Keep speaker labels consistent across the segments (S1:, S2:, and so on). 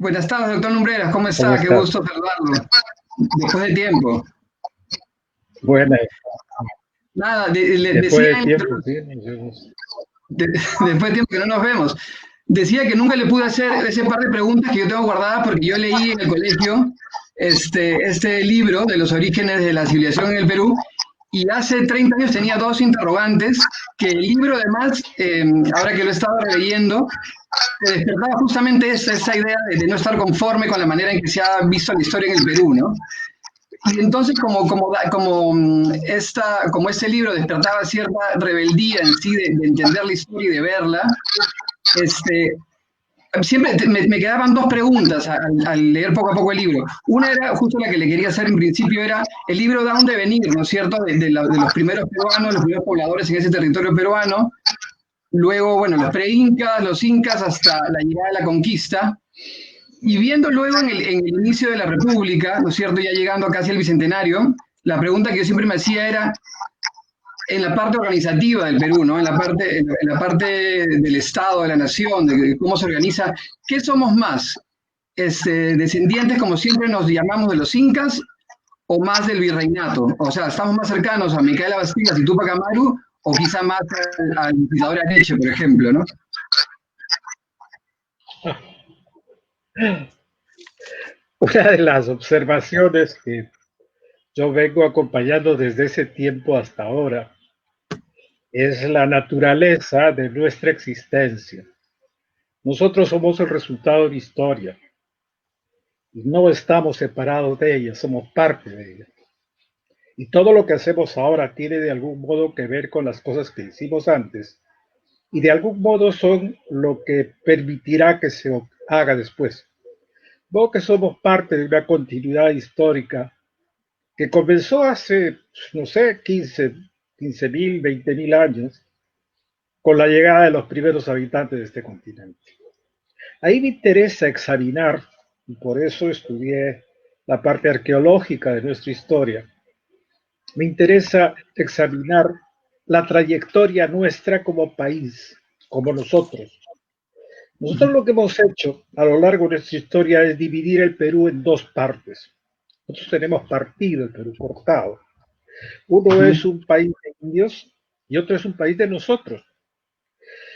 S1: Buenas tardes, doctor Lumbreras, ¿cómo
S2: ¿Cómo
S1: está? Qué
S2: estás?
S1: gusto saludarlo. Después de tiempo.
S2: Buena,
S1: Nada,
S2: después
S1: decía
S2: de tiempo, sí, nos vemos.
S1: después de tiempo que no nos vemos. Decía que nunca le pude hacer ese par de preguntas que yo tengo guardadas porque yo leí en el colegio este libro de los orígenes de la civilización en el Perú y hace 30 años tenía dos interrogantes que el libro además, ahora que lo he estado releyendo, te despertaba justamente esa idea de no estar conforme con la manera en que se ha visto la historia en el Perú, ¿no? Y entonces, como este libro despertaba cierta rebeldía en sí de entender la historia y de verla, este, siempre me quedaban dos preguntas al leer poco a poco el libro. Una era justo la que le quería hacer en principio, era el libro da un devenir, ¿no es cierto?, de los primeros peruanos, los primeros pobladores en ese territorio peruano, luego, bueno, los pre-incas, los incas, hasta la llegada de la conquista, y viendo luego en el inicio de la República, ¿no es cierto?, ya llegando casi al Bicentenario, la pregunta que yo siempre me hacía era, en la parte organizativa del Perú, ¿no? En la parte del Estado, de la nación, de cómo se organiza, ¿qué somos más? Descendientes, como siempre nos llamamos, de los incas, o más del virreinato. O sea, estamos más cercanos a Micaela Bastidas y Túpac Amaru, o quizá más al Inquisidor Areche, por ejemplo, ¿no?
S2: Una de las observaciones que yo vengo acompañando desde ese tiempo hasta ahora es la naturaleza de nuestra existencia. Nosotros somos el resultado de historia y no estamos separados de ella, somos parte de ella. Y todo lo que hacemos ahora tiene de algún modo que ver con las cosas que hicimos antes y de algún modo son lo que permitirá que se haga después. Veo que somos parte de una continuidad histórica que comenzó hace, no sé, 15.000, 20.000 años, con la llegada de los primeros habitantes de este continente. Ahí me interesa examinar, y por eso estudié la parte arqueológica de nuestra historia, me interesa examinar la trayectoria nuestra como país, como nosotros. Nosotros lo que hemos hecho a lo largo de nuestra historia es dividir el Perú en dos partes. Nosotros tenemos partido el Perú cortado. Uno es un país de indios y otro es un país de nosotros.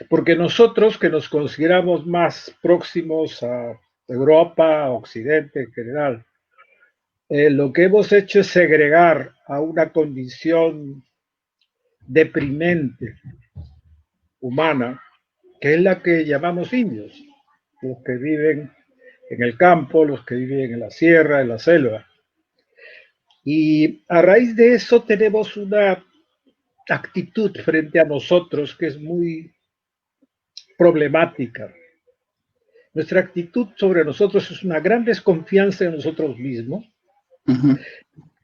S2: Porque nosotros que nos consideramos más próximos a Europa, a Occidente en general, lo que hemos hecho es segregar a una condición deprimente humana, que es la que llamamos indios, los que viven en el campo, los que viven en la sierra, en la selva. Y a raíz de eso tenemos una actitud frente a nosotros que es muy problemática. Nuestra actitud sobre nosotros es una gran desconfianza en nosotros mismos.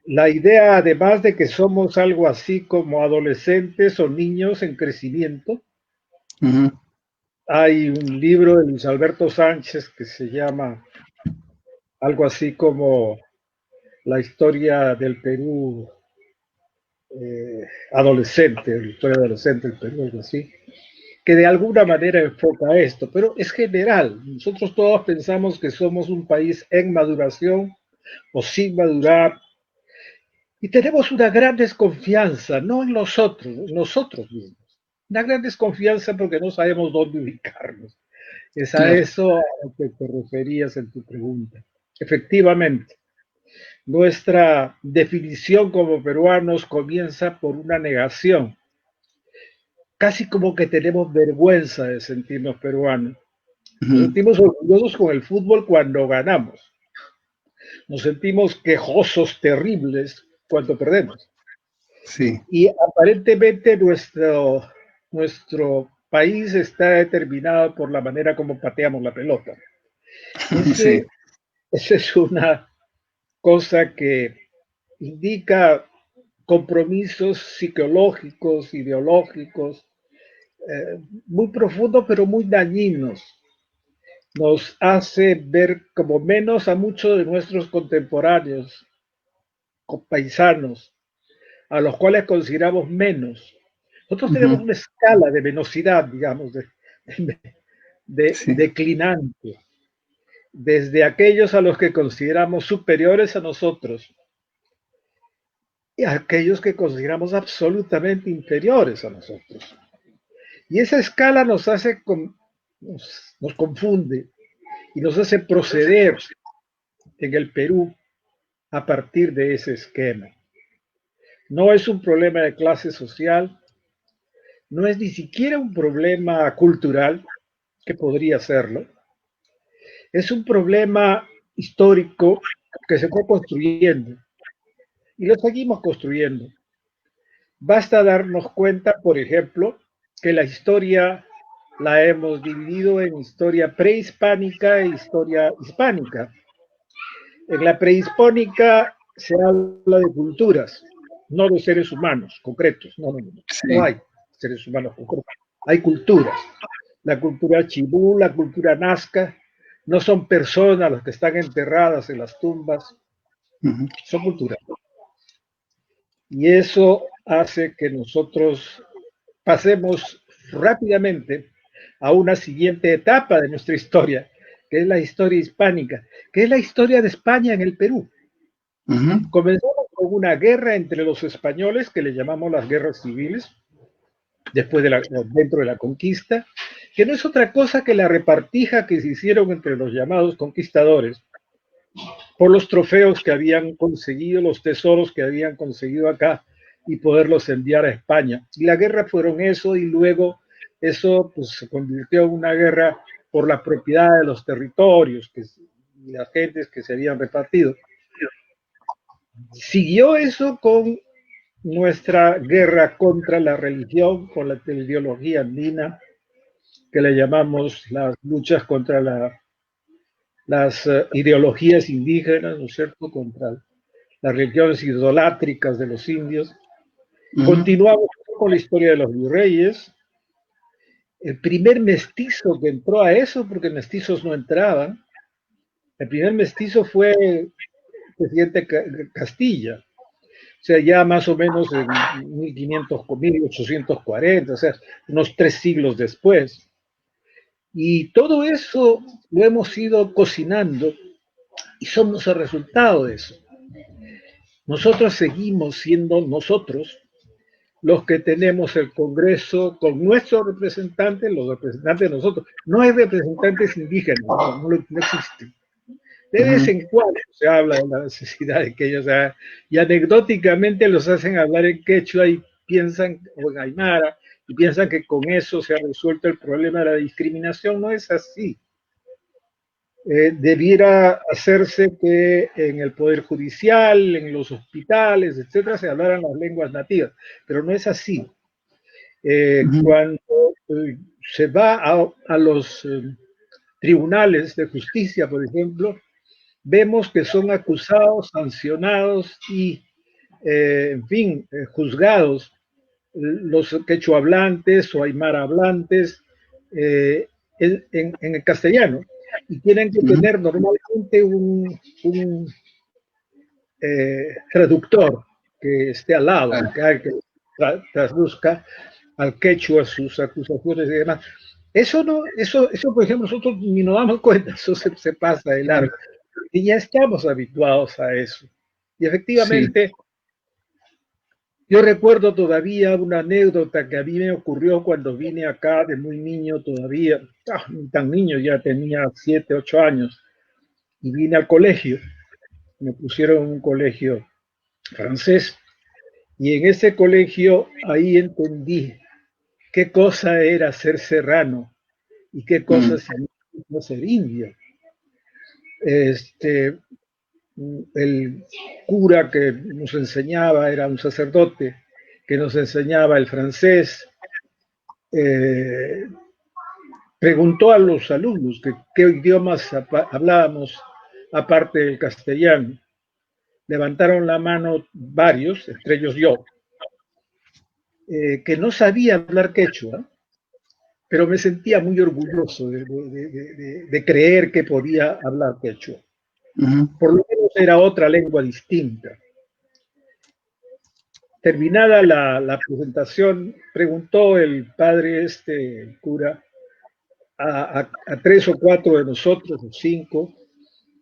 S2: La idea, además de que somos algo así como adolescentes o niños en crecimiento, hay un libro de Luis Alberto Sánchez que se llama algo así como la historia del Perú adolescente, la historia adolescente del Perú, algo así, que de alguna manera enfoca esto, pero es general. Nosotros todos pensamos que somos un país en maduración o sin madurar, y tenemos una gran desconfianza, no en nosotros mismos. Una gran desconfianza porque no sabemos dónde ubicarnos. Es a
S1: Claro.
S2: eso a lo que te referías en tu pregunta. Efectivamente, nuestra definición como peruanos comienza por una negación. Casi como que tenemos vergüenza de sentirnos peruanos. Nos sentimos orgullosos con el fútbol cuando ganamos. Nos sentimos quejosos, terribles cuando perdemos.
S1: Sí.
S2: Y aparentemente nuestro país está determinado por la manera como pateamos la pelota.
S1: Sí.
S2: Esa es una cosa que indica compromisos psicológicos, ideológicos, muy profundos, pero muy dañinos. Nos hace ver como menos a muchos de nuestros contemporáneos, paisanos, a los cuales consideramos menos. Nosotros tenemos una escala de venosidad, digamos,
S1: Sí.
S2: declinante. desde aquellos a los que consideramos superiores a nosotros y a aquellos que consideramos absolutamente inferiores a nosotros. Y esa escala nos confunde y nos hace proceder en el Perú a partir de ese esquema. No es un problema de clase social, no es ni siquiera un problema cultural, que podría serlo. Es un problema histórico que se fue construyendo y lo seguimos construyendo. Basta darnos cuenta, por ejemplo, que la historia la hemos dividido en historia prehispánica e historia hispánica. En la prehispánica se habla de culturas, no de seres humanos concretos. No hay seres humanos concretos. Hay culturas. La cultura chibú, la cultura nazca, no son personas las que están enterradas en las tumbas, son culturas. Y eso hace que nosotros pasemos rápidamente a una siguiente etapa de nuestra historia, que es la historia hispánica, que es la historia de España en el Perú. Comenzamos con una guerra entre los españoles, que le llamamos las guerras civiles, dentro de la conquista, que no es otra cosa que la repartija que se hicieron entre los llamados conquistadores por los trofeos que habían conseguido, los tesoros que habían conseguido acá y poderlos enviar a España. Y la guerra fueron eso, y luego eso pues, se convirtió en una guerra por la propiedad de los territorios y las gentes que se habían repartido. Siguió eso con nuestra guerra contra la religión, con la ideología andina, que le llamamos las luchas contra las ideologías indígenas, ¿no es cierto?, contra las religiones idolátricas de los indios. Continuamos con la historia de los virreyes. El primer mestizo que entró a eso, porque mestizos no entraban, el primer mestizo fue el presidente Castilla, o sea, ya más o menos en 1840, o sea, unos 3 siglos después. Y todo eso lo hemos ido cocinando y somos el resultado de eso. Nosotros seguimos siendo nosotros los que tenemos el Congreso con nuestros representantes, los representantes de nosotros. No hay representantes indígenas, no existen. De vez en cuando se habla de la necesidad de que ellos hagan, y anecdóticamente los hacen hablar en quechua y piensan, o en aymara, y piensan que con eso se ha resuelto el problema de la discriminación. No es así. Debiera hacerse que en el Poder Judicial, en los hospitales, etcétera, se hablaran las lenguas nativas, pero no es así. Cuando se va a los tribunales de justicia, por ejemplo, vemos que son acusados, sancionados y, en fin, juzgados los quechua hablantes o aymara hablantes en el castellano, y tienen que tener normalmente un traductor que esté al lado, que traduzca al quechua sus acusaciones y demás. Eso, por ejemplo, nosotros ni nos damos cuenta, eso se pasa de largo. Y ya estamos habituados a eso. Y efectivamente, yo recuerdo todavía una anécdota que a mí me ocurrió cuando vine acá de muy niño todavía, tan niño, ya tenía 7, 8 años, y vine al colegio. Me pusieron en un colegio francés, y en ese colegio ahí entendí qué cosa era ser serrano y qué cosa ser indio. El cura que nos enseñaba era un sacerdote que nos enseñaba el francés. Preguntó a los alumnos qué idiomas hablábamos aparte del castellano. Levantaron la mano varios, entre ellos yo, que no sabía hablar quechua, pero me sentía muy orgulloso de creer que podía hablar quechua. Por lo menos era otra lengua distinta. Terminada la presentación, preguntó el padre el cura, a 3 o 4 de nosotros, o 5,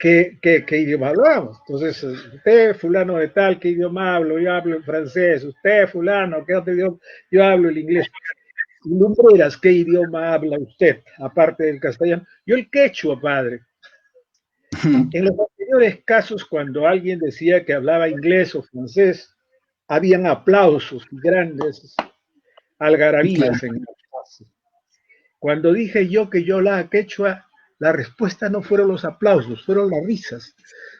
S2: qué idioma hablábamos. Entonces, usted, fulano de tal, ¿qué idioma hablo? Yo hablo el francés. Usted, fulano, ¿qué otro idioma? Yo hablo el inglés. Y Lumbreras, ¿qué idioma habla usted, aparte del castellano? Yo el quechua, padre. En los anteriores casos, cuando alguien decía que hablaba inglés o francés, habían aplausos y grandes algarabías en la clase. Cuando dije yo que yo hablaba quechua, la respuesta no fueron los aplausos, fueron las risas.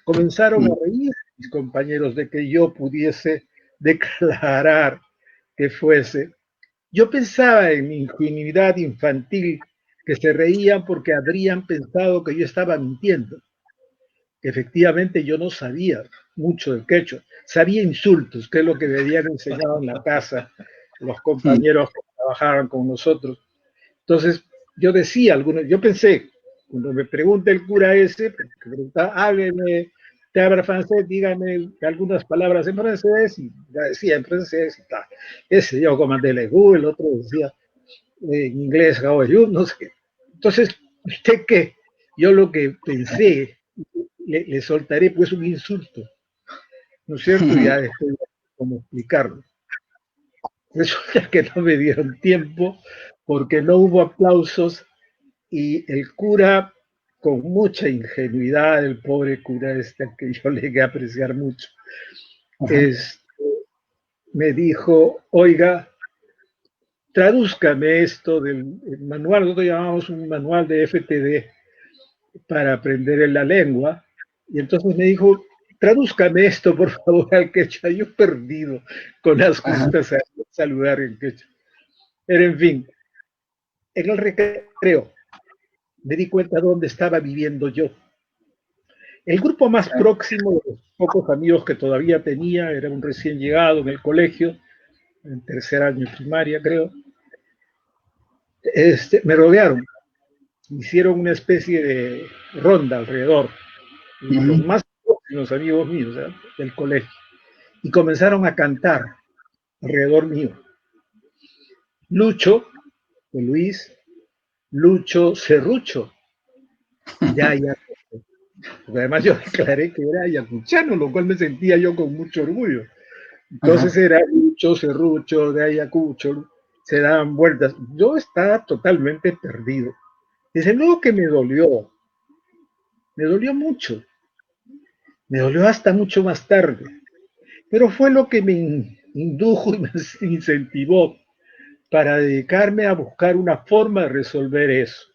S2: Comenzaron a reír mis compañeros de que yo pudiese declarar que fuese. Yo pensaba en mi ingenuidad infantil que se reían porque habrían pensado que yo estaba mintiendo. Efectivamente, yo no sabía mucho del quechua. Sabía insultos, que es lo que me habían enseñado en la casa los compañeros que trabajaban con nosotros. Entonces, yo decía algunos, yo pensé, cuando me pregunta el cura ese, porque preguntaba, hábleme, te habla francés, dígame algunas palabras en francés, y ya decía en francés y tal. Ese yo comandé el otro decía en inglés, how are you, no sé. Entonces, ¿usted qué? Yo lo que pensé, le soltaré pues un insulto, ¿no es cierto? Ya después, cómo explicarlo. Resulta que no me dieron tiempo porque no hubo aplausos y el cura, con mucha ingenuidad, el pobre cura este que yo le llegué a apreciar mucho, me dijo, oiga, tradúzcame esto del manual, nosotros llamamos un manual de FTD para aprender la lengua, y entonces me dijo, tradúzcame esto por favor al quechua, yo perdido con las justas a saludar en quechua. Pero en fin, en el recreo me di cuenta de dónde estaba viviendo yo. El grupo más próximo de los pocos amigos que todavía tenía era un recién llegado en el colegio, en tercer año de primaria creo. Me rodearon, hicieron una especie de ronda alrededor, los más próximos amigos míos del colegio, y comenzaron a cantar alrededor mío. Lucho, de Luis, Lucho Serrucho, ya. Porque además yo declaré que era ayacuchano, lo cual me sentía yo con mucho orgullo. Entonces era Lucho, Serrucho, de Ayacucho, se daban vueltas. Yo estaba totalmente perdido. Desde luego que me dolió mucho, me dolió hasta mucho más tarde, pero fue lo que me indujo y me incentivó para dedicarme a buscar una forma de resolver eso.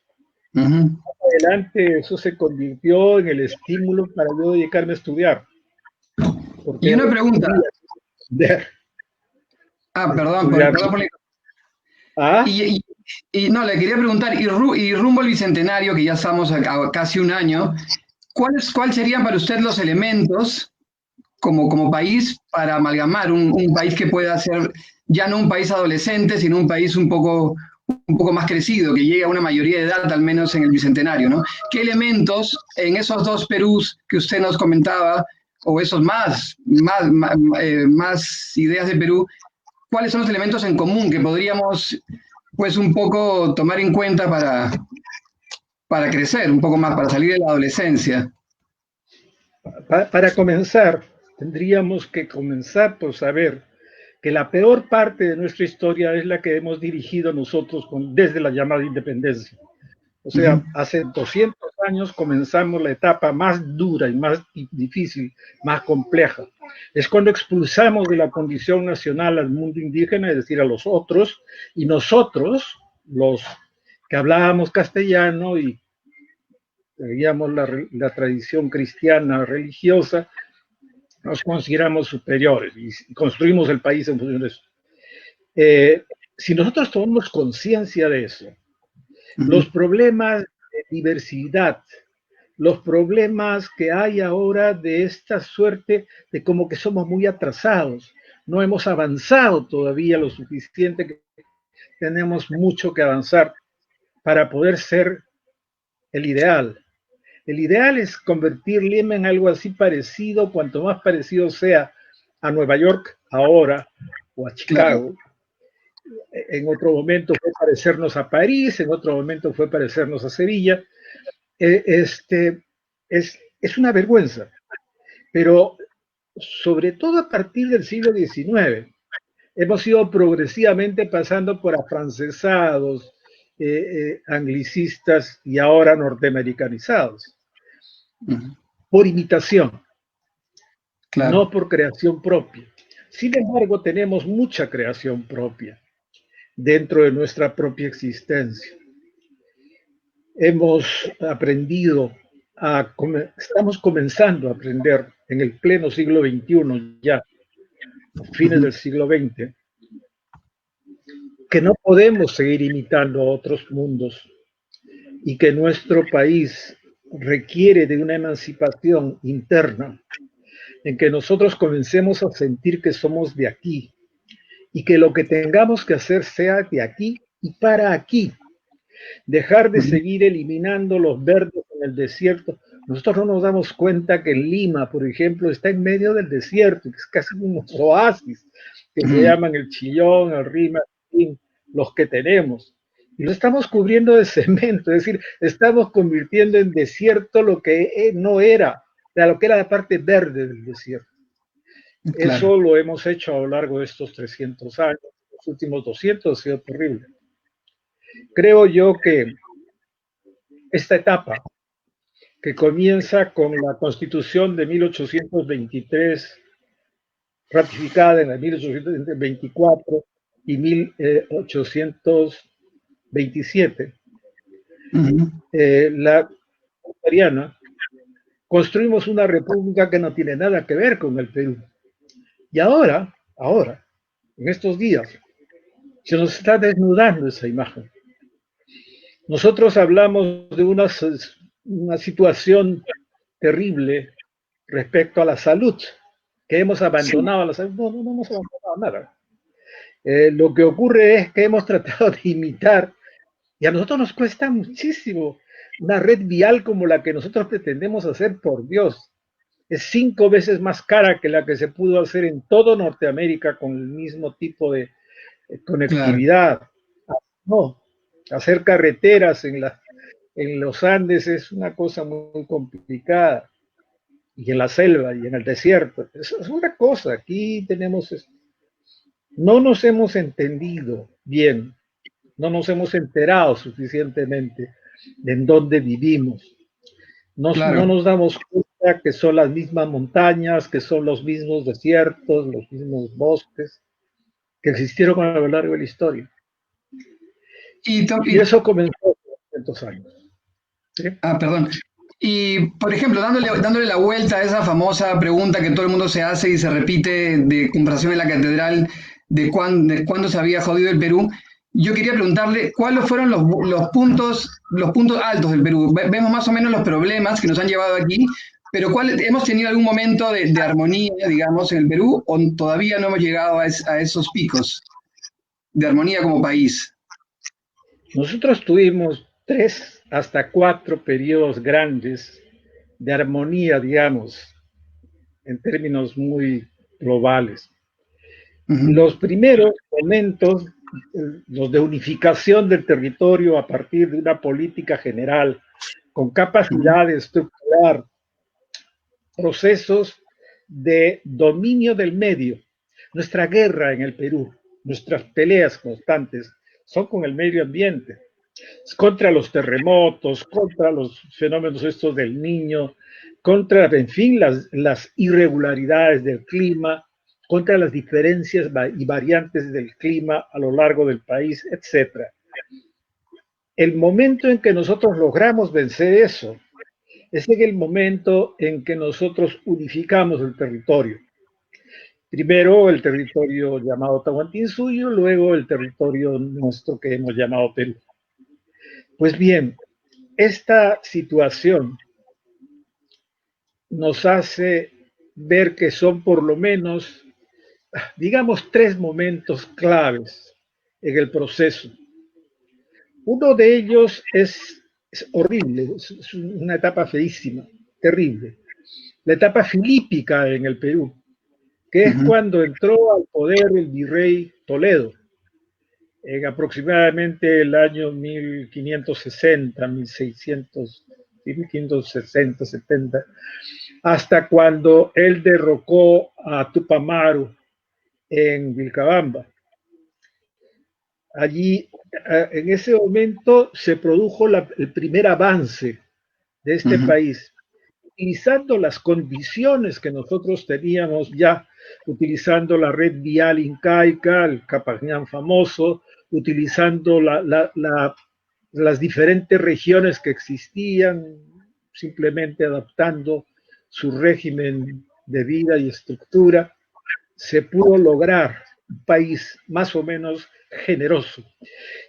S2: Más adelante eso se convirtió en el estímulo para yo dedicarme a estudiar.
S1: Y una pregunta. Perdón por
S2: ¿Ah?
S1: Y no, le quería preguntar, y rumbo al Bicentenario, que ya estamos a casi un año, ¿cuáles serían para usted los elementos como país para amalgamar un país que pueda ser ya no un país adolescente, sino un país un poco más crecido, que llegue a una mayoría de edad, al menos en el Bicentenario, ¿no? ¿Qué elementos en esos dos Perús que usted nos comentaba, o esos más ideas de Perú, cuáles son los elementos en común que podríamos, pues, un poco tomar en cuenta para crecer un poco más, para salir de la adolescencia?
S2: Para comenzar, tendríamos que comenzar por saber que la peor parte de nuestra historia es la que hemos dirigido nosotros desde la llamada independencia. O sea, hace 200 años comenzamos la etapa más dura y más difícil, más compleja. Es cuando expulsamos de la condición nacional al mundo indígena, es decir, a los otros, y nosotros, los que hablábamos castellano y seguíamos la tradición cristiana religiosa, nos consideramos superiores y construimos el país en función de eso. Si nosotros tomamos conciencia de eso, los problemas de diversidad, los problemas que hay ahora de esta suerte de como que somos muy atrasados, no hemos avanzado todavía lo suficiente, que tenemos mucho que avanzar para poder ser el ideal. El ideal es convertir Lima en algo así parecido, cuanto más parecido sea a Nueva York ahora o a Chicago. Claro. En otro momento fue parecernos a París, en otro momento fue parecernos a Sevilla. Es Es una vergüenza, pero sobre todo a partir del siglo XIX, hemos ido progresivamente pasando por afrancesados, anglicistas y ahora norteamericanizados, por imitación,
S1: Claro.
S2: no por creación propia. Sin embargo, tenemos mucha creación propia dentro de nuestra propia existencia. Hemos aprendido estamos comenzando a aprender en el pleno siglo XXI ya, fines del siglo XX, que no podemos seguir imitando a otros mundos y que nuestro país requiere de una emancipación interna en que nosotros comencemos a sentir que somos de aquí y que lo que tengamos que hacer sea de aquí y para aquí. Dejar de seguir eliminando los verdes en el desierto. Nosotros no nos damos cuenta que Lima, por ejemplo, está en medio del desierto, que es casi unos oasis que se llaman el Chillón, el Rima, los que tenemos. Y lo estamos cubriendo de cemento, es decir, estamos convirtiendo en desierto lo que no era, lo que era la parte verde del desierto.
S1: Claro.
S2: Eso lo hemos hecho a lo largo de estos 300 años. Los últimos 200 ha sido terrible. Creo yo que esta etapa, que comienza con la Constitución de 1823, ratificada en el 1824 y 1827, la bolivariana, construimos una república que no tiene nada que ver con el Perú. Y ahora, en estos días, se nos está desnudando esa imagen. Nosotros hablamos de una situación terrible respecto a la salud, que hemos abandonado la salud. No hemos abandonado nada. Lo que ocurre es que hemos tratado de imitar, y a nosotros nos cuesta muchísimo una red vial como la que nosotros pretendemos hacer, por Dios. Es 5 veces más cara que la que se pudo hacer en todo Norteamérica con el mismo tipo de conectividad. Claro. No, hacer carreteras en los Andes es una cosa muy complicada, y en la selva y en el desierto es una cosa. Aquí tenemos esto. No nos hemos entendido bien, no nos hemos enterado suficientemente de en dónde vivimos.
S1: Claro.
S2: No nos damos cuenta que son las mismas montañas, que son los mismos desiertos, los mismos bosques que existieron a lo largo de la historia. Y eso comenzó hace 200 años. ¿Sí?
S1: Perdón. Y, por ejemplo, dándole la vuelta a esa famosa pregunta que todo el mundo se hace y se repite de conversación en la catedral, de cuándo se había jodido el Perú, yo quería preguntarle cuáles fueron los puntos altos del Perú. Vemos más o menos los problemas que nos han llevado aquí, pero ¿hemos tenido algún momento de armonía, digamos, en el Perú, o todavía no hemos llegado a esos picos de armonía como país?
S2: Nosotros tuvimos 3 hasta 4 periodos grandes de armonía, digamos, en términos muy globales. Los primeros momentos, los de unificación del territorio a partir de una política general, con capacidad de estructurar procesos de dominio del medio. Nuestra guerra en el Perú, nuestras peleas constantes son con el medio ambiente, contra los terremotos, contra los fenómenos estos del Niño, contra, en fin, las irregularidades del clima, contra las diferencias y variantes del clima a lo largo del país, etc. El momento en que nosotros logramos vencer eso es en el momento en que nosotros unificamos el territorio. Primero el territorio llamado Tahuantinsuyo, luego el territorio nuestro que hemos llamado Perú. Pues bien, esta situación nos hace ver que son por lo menos, digamos, 3 momentos claves en el proceso. Uno de ellos es horrible, es una etapa feísima, terrible. La etapa filípica en el Perú, que es cuando entró al poder el virrey Toledo, en aproximadamente el año 1560, 1600, 1560, 70, hasta cuando él derrocó a Tupac Amaru en Vilcabamba. Allí, en ese momento, se produjo el primer avance de este país, utilizando las condiciones que nosotros teníamos ya, utilizando la red vial incaica, el Capañán famoso, utilizando las diferentes regiones que existían, simplemente adaptando su régimen de vida y estructura, se pudo lograr un país más o menos generoso.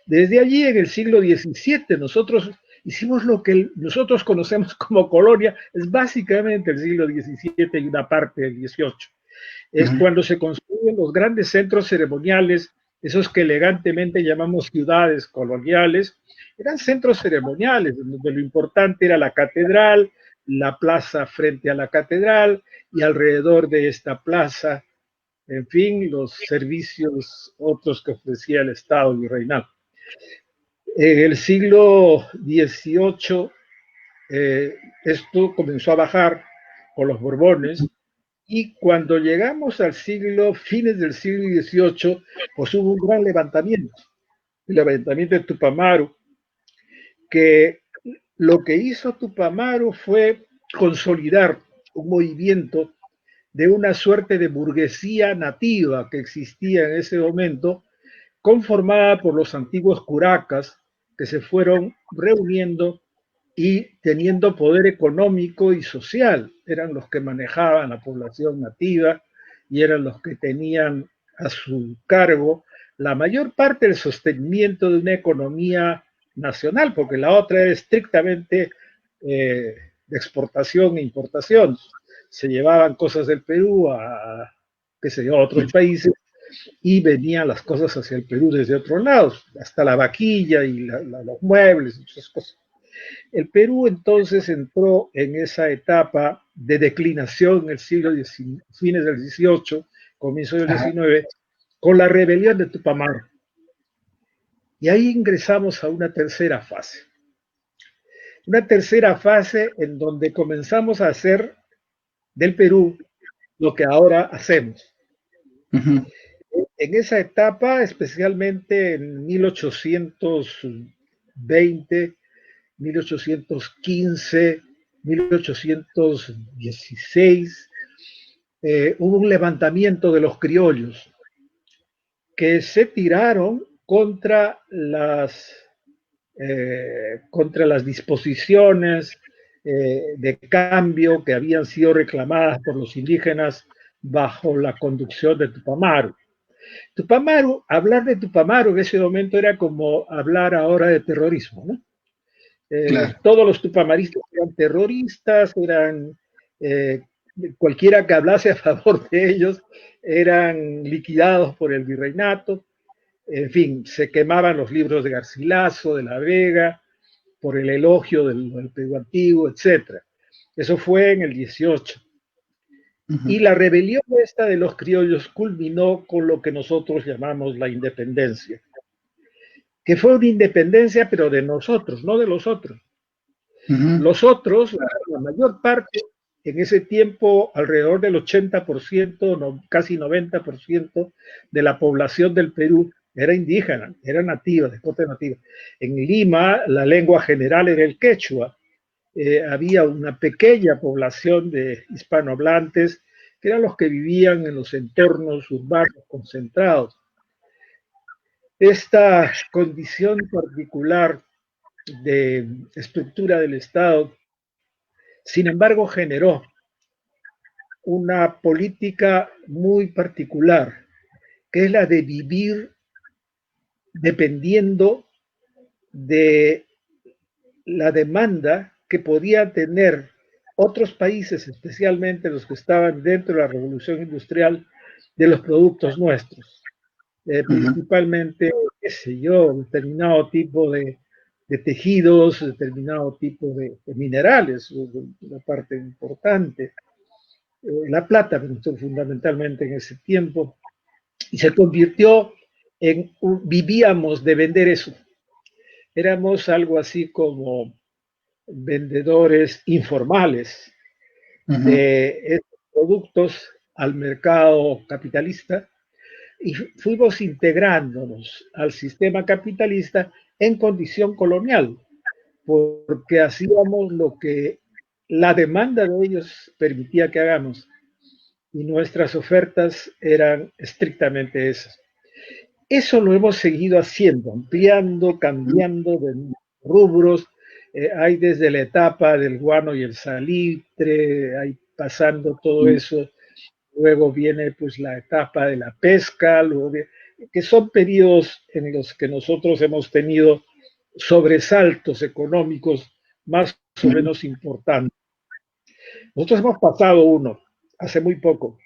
S2: Desde allí, en el siglo XVII, nosotros hicimos lo que nosotros conocemos como colonia, es básicamente el siglo XVII y una parte del XVIII. Es cuando se construyen los grandes centros ceremoniales, esos que elegantemente llamamos ciudades coloniales, eran centros ceremoniales, donde lo importante era la catedral, la plaza frente a la catedral y alrededor de esta plaza, en fin, los servicios otros que ofrecía el Estado virreinal. En el siglo XVIII, esto comenzó a bajar con los Borbones, y cuando llegamos al fines del siglo XVIII, pues hubo un gran levantamiento, el levantamiento de Tupac Amaru, que lo que hizo Tupac Amaru fue consolidar un movimiento de una suerte de burguesía nativa que existía en ese momento, conformada por los antiguos curacas que se fueron reuniendo y teniendo poder económico y social. Eran los que manejaban la población nativa y eran los que tenían a su cargo la mayor parte del sostenimiento de una economía nacional, porque la otra era estrictamente de exportación e importación. Se llevaban cosas del Perú a, qué sé yo, a otros países, y venían las cosas hacia el Perú desde otros lados, hasta la vaquilla y los muebles, muchas cosas. El Perú entonces entró en esa etapa de declinación en el siglo XIX, fines del XVIII, comienzo del XIX, con la rebelión de Tupac Amaru. Y ahí ingresamos a una tercera fase. Una tercera fase en donde comenzamos a hacer del Perú lo que ahora hacemos. En esa etapa, especialmente en 1820, 1815, 1816, hubo un levantamiento de los criollos que se tiraron contra las disposiciones de cambio que habían sido reclamadas por los indígenas bajo la conducción de Tupac Amaru. Tupac Amaru, hablar de Tupac Amaru en ese momento era como hablar ahora de terrorismo, ¿no? Claro. Todos los tupamaristas eran terroristas, cualquiera que hablase a favor de ellos eran liquidados por el virreinato. En fin, se quemaban los libros de Garcilaso, de la Vega, por el elogio del Perú antiguo, etc. Eso fue en el 18. Y la rebelión esta de los criollos culminó con lo que nosotros llamamos la independencia, que fue una independencia pero de nosotros, no de los otros. Los otros, la mayor parte, en ese tiempo alrededor del 80%, casi 90% de la población del Perú era indígena, era nativa, de corte nativa. En Lima la lengua general era el quechua. Había una pequeña población de hispanohablantes que eran los que vivían en los entornos urbanos concentrados. Esta condición particular de estructura del Estado, sin embargo, generó una política muy particular, que es la de vivir dependiendo de la demanda que podían tener otros países, especialmente los que estaban dentro de la revolución industrial, de los productos nuestros. Principalmente, qué sé yo, determinado tipo de tejidos, determinado tipo de minerales, una parte importante. La plata, fundamentalmente en ese tiempo, y se convirtió vivíamos de vender eso. Éramos algo así como vendedores informales
S1: Ujú.
S2: de estos productos al mercado capitalista y fuimos integrándonos al sistema capitalista en condición colonial, porque hacíamos lo que la demanda de ellos permitía que hagamos y nuestras ofertas eran estrictamente esas. Eso lo hemos seguido haciendo, ampliando, cambiando de rubros. Hay desde la etapa del guano y el salitre, hay pasando todo eso. Luego viene pues la etapa de la pesca, que son periodos en los que nosotros hemos tenido sobresaltos económicos más o menos importantes. Nosotros hemos pasado uno hace muy poco.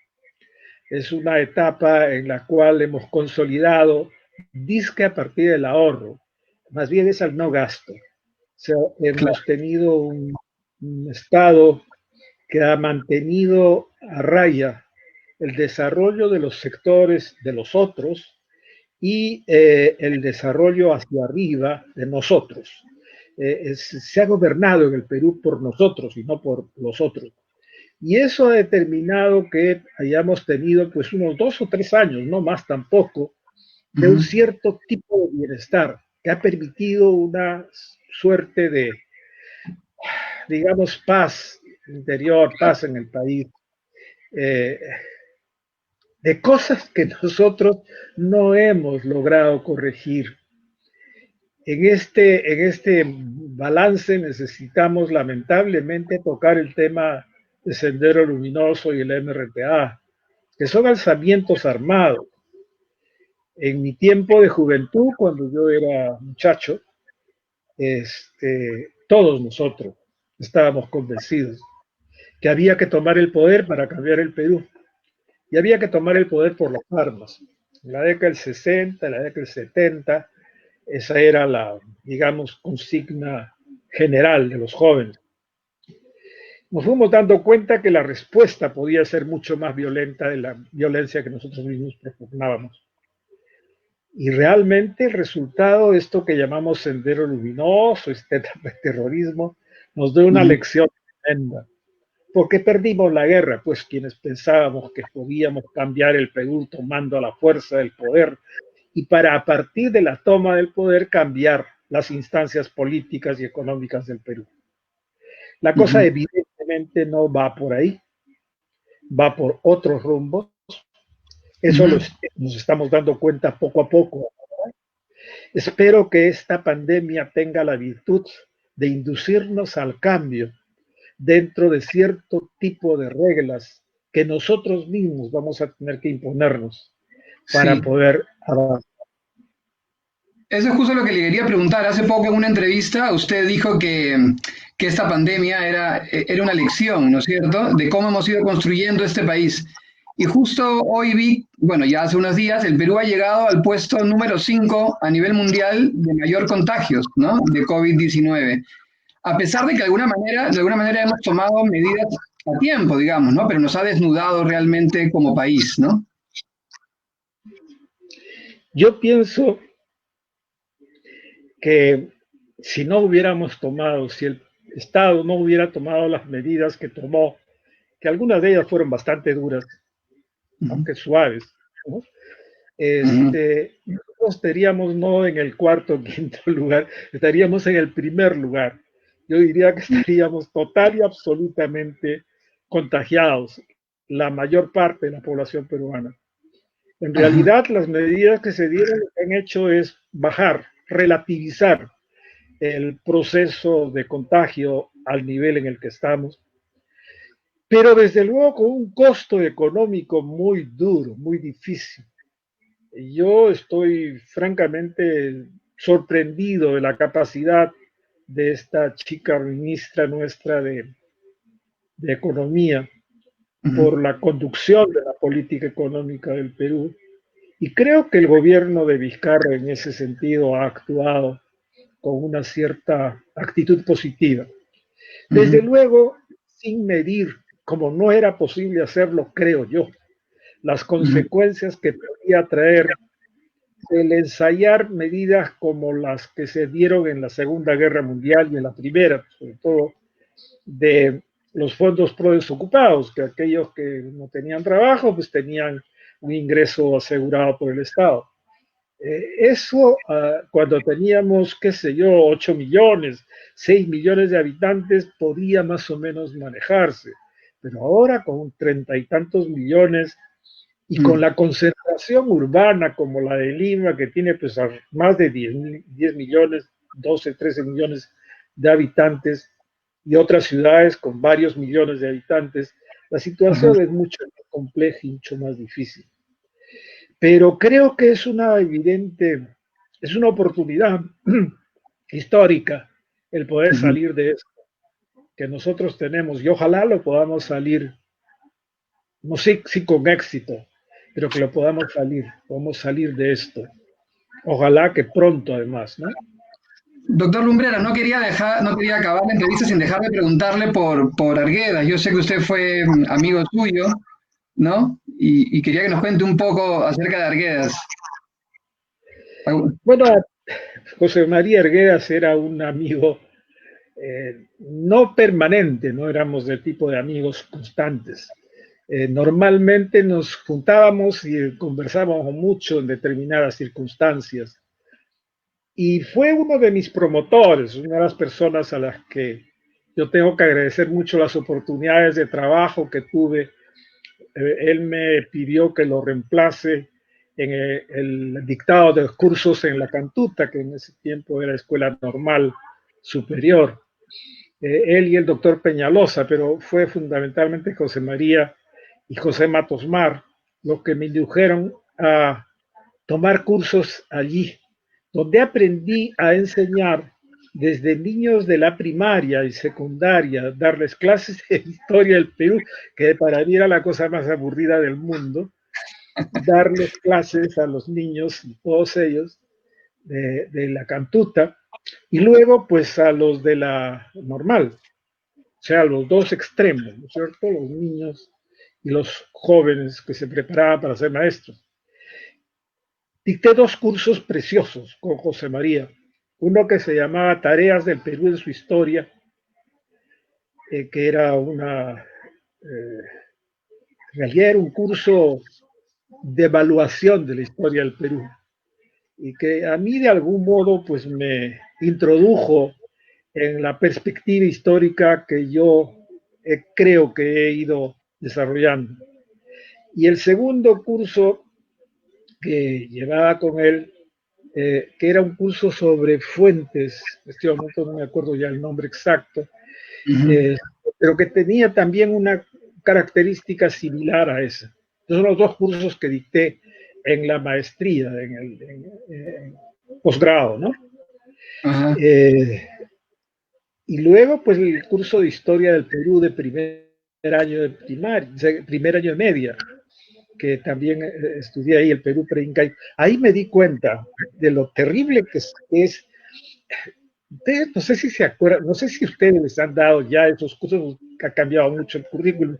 S2: Es una etapa en la cual hemos consolidado disque a partir del ahorro, más bien es al no gasto. O sea, hemos
S1: Claro.
S2: tenido un Estado que ha mantenido a raya el desarrollo de los sectores de los otros y el desarrollo hacia arriba de nosotros. Se ha gobernado en el Perú por nosotros y no por los otros. Y eso ha determinado que hayamos tenido pues unos 2 o 3 años, no más tampoco, de un
S1: Ujú.
S2: cierto tipo de bienestar que ha permitido una suerte de, digamos, paz interior, paz en el país, eh, de cosas que nosotros no hemos logrado corregir. En este balance necesitamos lamentablemente tocar el tema de Sendero Luminoso y el MRTA, que son alzamientos armados. En mi tiempo de juventud, cuando yo era muchacho, todos nosotros estábamos convencidos que había que tomar el poder para cambiar el Perú. Y había que tomar el poder por las armas. En la década del 60, en la década del 70, esa era la, digamos, consigna general de los jóvenes. Nos fuimos dando cuenta que la respuesta podía ser mucho más violenta de la violencia que nosotros mismos propugnábamos. Y realmente el resultado de esto que llamamos sendero luminoso, este terrorismo, nos dio una
S1: Ujú.
S2: lección tremenda. ¿Por qué perdimos la guerra? Pues quienes pensábamos que podíamos cambiar el Perú tomando a la fuerza del poder y para a partir de la toma del poder cambiar las instancias políticas y económicas del Perú. La cosa
S1: Ujú.
S2: evidentemente no va por ahí, va por otros rumbos. Eso
S1: Ujú.
S2: nos estamos dando cuenta poco a poco. Espero que esta pandemia tenga la virtud de inducirnos al cambio dentro de cierto tipo de reglas que nosotros mismos vamos a tener que imponernos para
S1: Sí.
S2: poder avanzar.
S1: Eso es justo lo que le quería preguntar. Hace poco en una entrevista usted dijo que esta pandemia era una lección, ¿no es cierto?, de cómo hemos ido construyendo este país. Y justo hoy vi, bueno, ya hace unos días, el Perú ha llegado al puesto número 5 a nivel mundial de mayor contagios, ¿no?, de COVID-19. A pesar de que de alguna manera hemos tomado medidas a tiempo, digamos, ¿no? Pero nos ha desnudado realmente como país, ¿no?
S2: Yo pienso que si no hubiéramos tomado, si el Estado no hubiera tomado las medidas que tomó, que algunas de ellas fueron bastante duras,
S1: Ujú.
S2: aunque suaves, ¿no?
S1: Ujú.
S2: Nosotros estaríamos no en el cuarto o quinto lugar, estaríamos en el primer lugar. Yo diría que estaríamos total y absolutamente contagiados, la mayor parte de la población peruana. En
S1: Ajá.
S2: realidad, las medidas que se dieron lo que han hecho es bajar, relativizar el proceso de contagio al nivel en el que estamos, pero desde luego con un costo económico muy duro, muy difícil. Yo estoy francamente sorprendido de la capacidad de esta chica ministra nuestra de Economía
S1: Ujú.
S2: por la conducción de la política económica del Perú. Y creo que el gobierno de Vizcarra en ese sentido ha actuado con una cierta actitud positiva. Desde
S1: Ujú.
S2: luego, sin medir, como no era posible hacerlo, creo yo, las
S1: Ujú.
S2: consecuencias que podría traer el ensayar medidas como las que se dieron en la Segunda Guerra Mundial y en la Primera, sobre todo de los fondos pro desocupados, que aquellos que no tenían trabajo, pues tenían un ingreso asegurado por el Estado. Eso, cuando teníamos, qué sé yo, 8 millones, 6 millones de habitantes, podía más o menos manejarse. Pero ahora con 30 y tantos millones y con la concentración urbana como la de Lima, que tiene pues más de 10 millones, 12, 13 millones de habitantes, y otras ciudades con varios millones de habitantes, la situación es mucho más compleja y mucho más difícil. Pero creo que es una oportunidad histórica el poder salir de esto que nosotros tenemos, y ojalá lo podamos salir, no sé si con éxito, pero que lo podamos salir de esto. Ojalá que pronto, además, ¿no?
S1: Doctor Lumbrera, no quería acabar la entrevista sin dejar de preguntarle por Arguedas. Yo sé que usted fue amigo suyo, ¿no? Y quería que nos cuente un poco acerca de Arguedas.
S2: Bueno, José María Arguedas era un amigo no permanente, no éramos del tipo de amigos constantes. Normalmente nos juntábamos y conversábamos mucho en determinadas circunstancias. Y fue uno de mis promotores, una de las personas a las que yo tengo que agradecer mucho las oportunidades de trabajo que tuve. Él me pidió que lo reemplace en el dictado de cursos en la Cantuta, que en ese tiempo era Escuela Normal Superior. Él y el doctor Peñalosa, pero fue fundamentalmente José María y José Matos Mar los que me indujeron a tomar cursos allí, donde aprendí a enseñar desde niños de la primaria y secundaria, darles clases de historia del Perú, que para mí era la cosa más aburrida del mundo, darles clases a los niños, todos ellos, de la Cantuta, y luego pues a los de la normal, o sea, los dos extremos, ¿no es cierto? Los niños y los jóvenes que se preparaban para ser maestros. Dicté dos cursos preciosos con José María, uno que se llamaba Tareas del Perú en su historia, que era en realidad era un curso de evaluación de la historia del Perú, y que a mí de algún modo pues me introdujo en la perspectiva histórica que yo creo que he ido desarrollando. Y el segundo curso que llevaba con él, que era un curso sobre fuentes, en este momento no me acuerdo ya el nombre exacto, pero que tenía también una característica similar a esa. Entonces, los dos cursos que dicté en la maestría, en el posgrado, ¿no? Y luego, pues, el curso de Historia del Perú de primer año de primaria, primer año de media, que también estudié ahí, el Perú pre-Incaico. Ahí me di cuenta de lo terrible que es. Ustedes, no sé si se acuerdan, no sé si ustedes les han dado ya esos cursos, que ha cambiado mucho el currículum,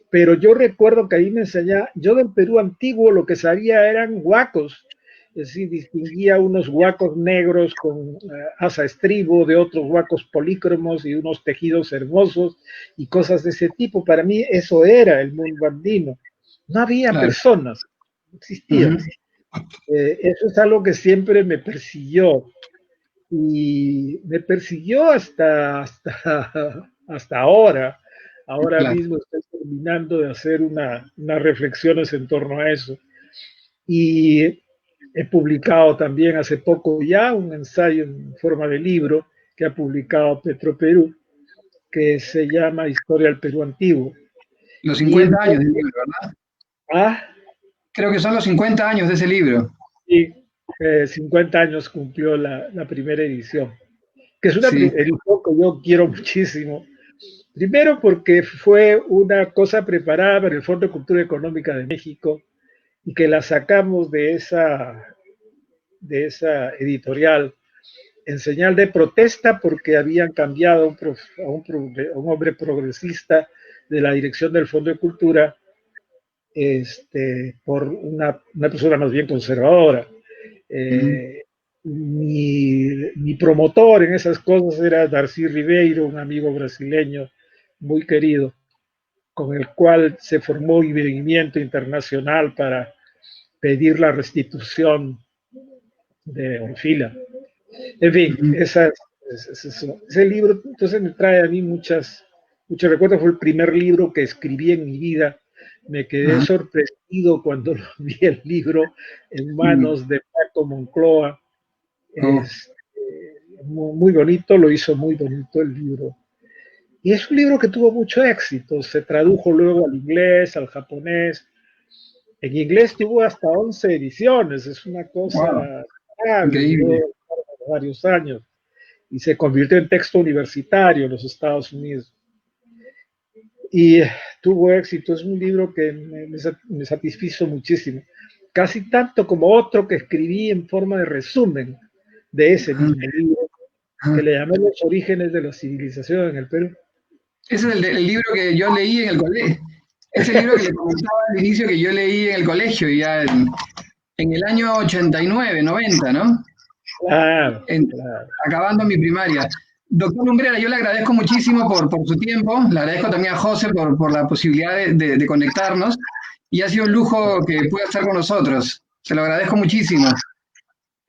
S2: pero yo recuerdo que ahí me enseñaba, yo del Perú antiguo lo que sabía eran huacos, es decir, distinguía unos huacos negros con asa estribo de otros huacos polícromos y unos tejidos hermosos y cosas de ese tipo. Para mí eso era el mundo andino. No había personas, no existían. Eso es algo que siempre me persiguió. Y me persiguió hasta ahora. Ahora mismo estoy terminando de hacer unas reflexiones en torno a eso. Y he publicado también hace poco ya un ensayo en forma de libro que ha publicado Petroperú, que se llama Historia del Perú Antiguo.
S1: Los 50 años del libro, ¿verdad?
S2: Ah,
S1: creo que son los 50 años de ese libro.
S2: Sí, 50 años cumplió la primera edición, que es una edición que yo quiero muchísimo. Primero porque fue una cosa preparada por el Fondo de Cultura Económica de México y que la sacamos de esa editorial en señal de protesta porque habían cambiado a un hombre progresista de la dirección del Fondo de Cultura por una persona más bien conservadora. Mi promotor en esas cosas era Darcy Ribeiro, un amigo brasileño muy querido, con el cual se formó un movimiento internacional para pedir la restitución de Orfila. En fin, ese libro entonces me trae a mí muchos recuerdos. Fue el primer libro que escribí en mi vida. Me quedé sorprendido cuando vi el libro en manos de Paco Moncloa. Muy bonito, lo hizo muy bonito el libro. Y es un libro que tuvo mucho éxito. Se tradujo luego al inglés, al japonés. En inglés tuvo hasta 11 ediciones. Es una cosa
S1: increíble.
S2: Duró varios años. Y se convirtió en texto universitario en los Estados Unidos. Y tuvo éxito. Es un libro que me satisfizo muchísimo. Casi tanto como otro que escribí en forma de resumen de ese mismo libro, que le llamé Los orígenes de la civilización en el Perú.
S1: Ese es el libro que yo leí en el colegio. Es el libro que le comentaba al inicio que yo leí en el colegio, ya en el año 89, 90, ¿no?
S2: Claro,
S1: acabando mi primaria. Doctor Lumbrera, yo le agradezco muchísimo por su tiempo, le agradezco también a José por la posibilidad de conectarnos, y ha sido un lujo que pueda estar con nosotros. Se lo agradezco muchísimo.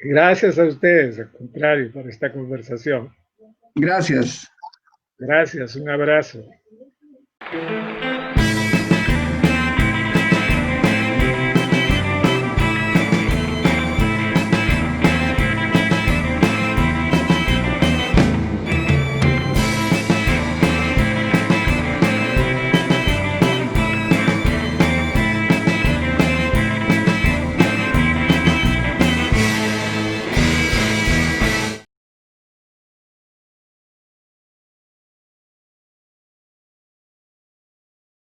S2: Gracias a ustedes, al contrario, por esta conversación.
S1: Gracias.
S2: Gracias, un abrazo.